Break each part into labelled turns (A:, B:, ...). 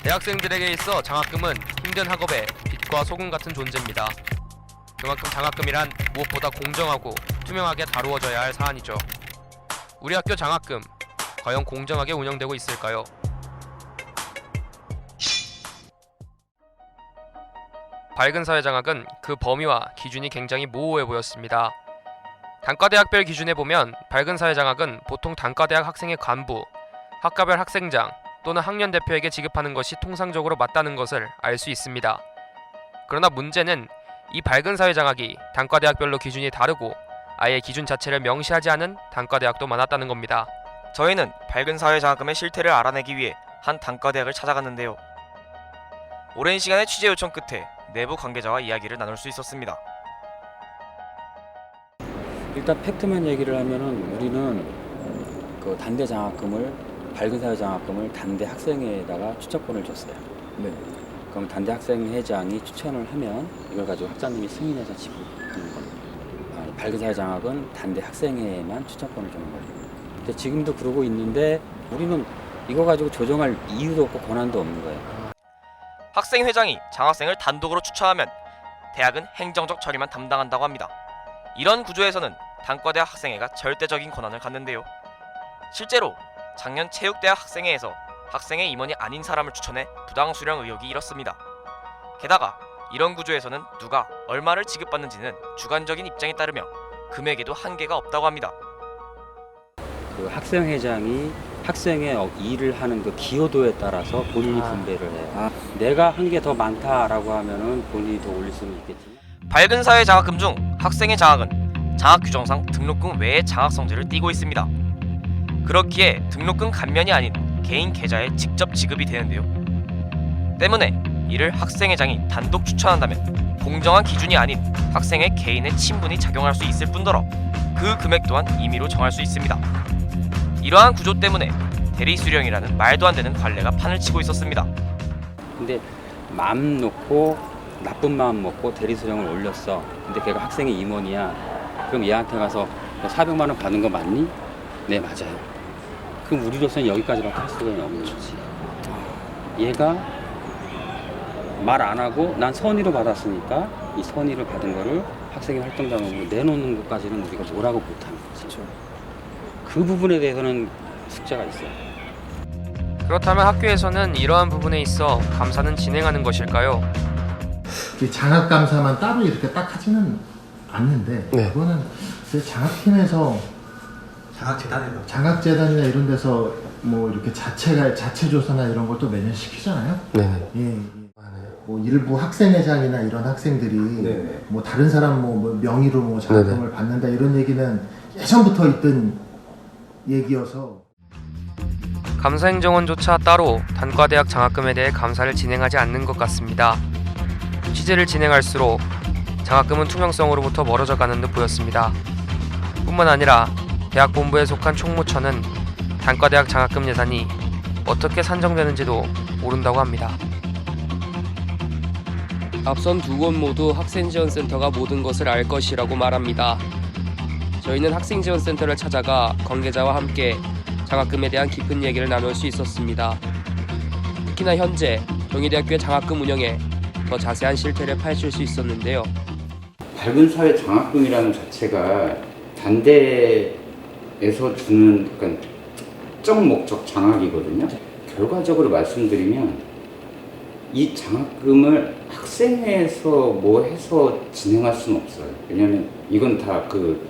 A: 대학생들에게 있어 장학금은 힘든 학업의 빛과 소금 같은 존재입니다. 그만큼 장학금이란 무엇보다 공정하고 투명하게 다루어져야 할 사안이죠. 우리 학교 장학금, 과연 공정하게 운영되고 있을까요? 밝은 사회 장학은 그 범위와 기준이 굉장히 모호해 보였습니다. 단과대학별 기준에 보면 밝은 사회 장학은 보통 단과대학 학생의 간부, 학과별 학생장 또는 학년 대표에게 지급하는 것이 통상적으로 맞다는 것을 알 수 있습니다. 그러나 문제는 이 밝은 사회 장학이 단과대학별로 기준이 다르고 아예 기준 자체를 명시하지 않은 단과대학도 많았다는 겁니다.
B: 저희는 밝은 사회 장학금의 실태를 알아내기 위해 한 단과대학을 찾아갔는데요. 오랜 시간의 취재 요청 끝에 내부 관계자와 이야기를 나눌 수 있었습니다.
C: 일단 팩트만 얘기를 하면은 우리는 그 단대 장학금을 밝은 사회 장학금을 단대 학생회에다가 추천권을 줬어요.
D: 네.
C: 그럼 단대 학생회장이 추천을 하면 이걸 가지고 학장님이 승인해서 지급하는 겁니다. 밝은 사회 장학은 단대 학생회에만 추천권을 주는 거예요. 근데 지금도 그러고 있는데 우리는 이거 가지고 조정할 이유도 없고 권한도 없는 거예요.
B: 학생회장이 장학생을 단독으로 추천하면 대학은 행정적 처리만 담당한다고 합니다. 이런 구조에서는 단과대학 학생회가 절대적인 권한을 갖는데요. 실제로 작년 체육대학 학생회에서 학생회 임원이 아닌 사람을 추천해 부당 수령 의혹이 일었습니다. 게다가 이런 구조에서는 누가 얼마를 지급받는지는 주관적인 입장에 따르며 금액에도 한계가 없다고 합니다.
C: 그 학생회장이 학생회 일을 하는 그 기여도에 따라서 본인이 분배를 해요. 내가 한 게 더 많다라고 하면은 본인이 더 올릴 수는 있겠지.
B: 밝은 사회 장학금 중 학생회 장학은 장학 규정상 등록금 외의 장학 성질을 띠고 있습니다. 그렇기에 등록금 감면이 아닌 개인 계좌에 직접 지급이 되는데요. 때문에 이를 학생회장이 단독 추천한다면 공정한 기준이 아닌 학생회 개인의 친분이 작용할 수 있을 뿐더러 그 금액 또한 임의로 정할 수 있습니다. 이러한 구조 때문에 대리수령이라는 말도 안 되는 관례가 판을 치고 있었습니다.
C: 근데 마음 놓고 나쁜 마음 먹고 대리수령을 올렸어. 근데 걔가 학생의 임원이야. 그럼 얘한테 가서 너 400만 원 받은 거 맞니? 네, 맞아요. 그럼 우리로서는 여기까지밖에 할 수가 없는 거지. 얘가 말 안 하고 난 선의로 받았으니까 이 선의를 받은 거를 학생회 활동장으로 내놓는 것까지는 우리가 뭐라고 못하는 거지. 그 부분에 대해서는 숙제가 있어요.
A: 그렇다면 학교에서는 이러한 부분에 있어 감사는 진행하는 것일까요?
E: 장학 감사만 따로 이렇게 딱 하지는 않는데 그거는 장학팀에서 장학재단이나 이런 데서 뭐 이렇게 자체 조사나 이런 걸 또 매년 시키잖아요.
D: 네.
E: 예. 뭐 일부 학생회장이나 이런 학생들이 뭐 다른 사람 뭐 명의로 뭐 장학금을 받는다 이런 얘기는 예전부터 있던 얘기여서.
A: 감사행정원조차 따로 단과대학 장학금에 대해 감사를 진행하지 않는 것 같습니다. 취재를 진행할수록 장학금은 투명성으로부터 멀어져 가는 듯 보였습니다. 뿐만 아니라 대학 본부에 속한 총무처는 단과대학 장학금 예산이 어떻게 산정되는지도 모른다고 합니다. 앞선 두 곳 모두 학생지원센터가 모든 것을 알 것이라고 말합니다. 저희는 학생지원센터를 찾아가 관계자와 함께 장학금에 대한 깊은 얘기를 나눌 수 있었습니다. 특히나 현재 경희대학교의 장학금 운영에 더 자세한 실태를 파헤칠 수 있었는데요.
C: 밝은 사회 장학금이라는 자체가 단대에서 주는 약간 특정 목적 장학이거든요. 결과적으로 말씀드리면 이 장학금을 학생회에서 뭐 해서 진행할 수는 없어요. 왜냐하면 이건 다 그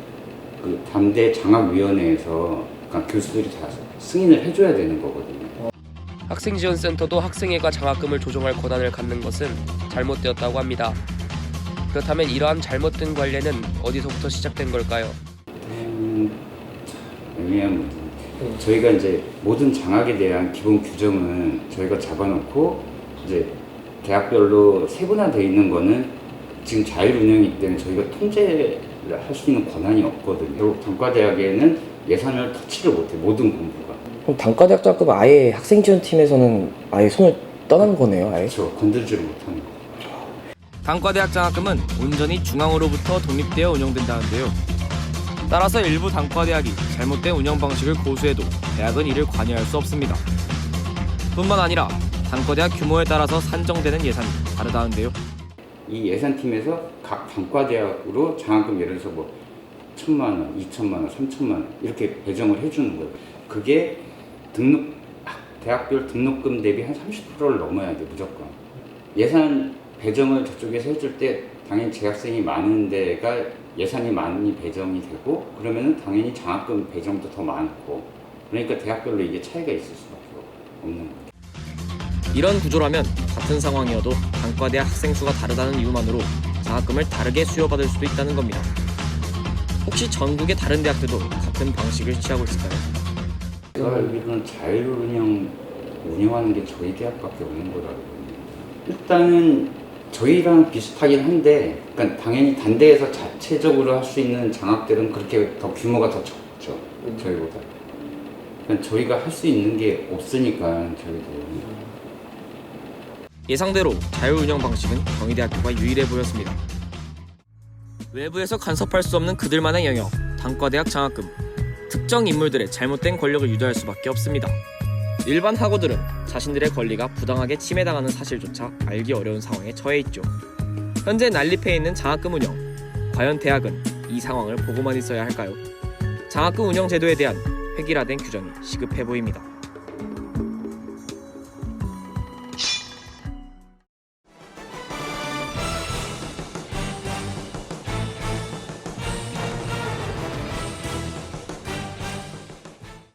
C: 단대 장학위원회에서 그러니까 교수들이 다 승인을 해줘야 되는 거거든요.
A: 학생지원센터도 학생회가 장학금을 조정할 권한을 갖는 것은 잘못되었다고 합니다. 그렇다면 이러한 잘못된 관례는 어디서부터 시작된 걸까요?
C: 왜냐하면 저희가 이제 모든 장학에 대한 기본 규정은 저희가 잡아놓고 이제 대학별로 세분화되어 있는 거는 지금 자율운영이기 때문에 저희가 통제를 할 수 있는 권한이 없거든요. 결국 단과대학에는 예산을 터치를 못해 모든 공부가.
D: 그럼 단과대학 장학금 아예 학생지원팀에서는 아예 손을 떠난 거네요. 아예.
C: 그렇죠. 건들지를 못하는 거.
B: 단과대학 장학금은 온전히 중앙으로부터 독립되어 운영된다는데요. 따라서 일부 단과대학이 잘못된 운영 방식을 고수해도 대학은 이를 관여할 수 없습니다. 뿐만 아니라 단과대학 규모에 따라서 산정되는 예산이 다르다는데요.
F: 이 예산팀에서 각 단과대학으로 장학금 예를 들어서 뭐 1,000만 원, 2,000만 원, 3,000만 원 이렇게 배정을 해주는 거예요. 그게 대학별 등록금 대비 한 30%를 넘어야 돼 무조건. 예산 배정을 저쪽에서 해줄 때 당연히 재학생이 많은 데가 예산이 많이 배정이 되고 그러면은 당연히 장학금 배정도 더 많고 그러니까 대학별로 이게 차이가 있을 수밖에 없는 거예요.
B: 이런 구조라면 같은 상황이어도 단과대학 학생 수가 다르다는 이유만으로 장학금을 다르게 수여받을 수도 있다는 겁니다. 혹시 전국의 다른 대학들도 같은 방식을 취하고 있을까요?
F: 제가 알기로는 운영하는 게 저희 대학밖에 없는 거라고 보거든요. 일단은 저희랑 비슷하긴 한데, 그러니까 당연히 단대에서 자체적으로 할 수 있는 장학들은 그렇게 더 규모가 더 적죠. 저희보다. 그러니까 저희가 할 수 있는 게 없으니까 저희도.
B: 예상대로 자유운영 방식은 경희대학교가 유일해 보였습니다. 외부에서 간섭할 수 없는 그들만의 영역, 단과대학 장학금. 특정 인물들의 잘못된 권력을 유도할 수밖에 없습니다. 일반 학우들은 자신들의 권리가 부당하게 침해당하는 사실조차 알기 어려운 상황에 처해 있죠. 현재 난립해 있는 장학금 운영. 과연 대학은 이 상황을 보고만 있어야 할까요? 장학금 운영 제도에 대한 획일화된 규정이 시급해 보입니다.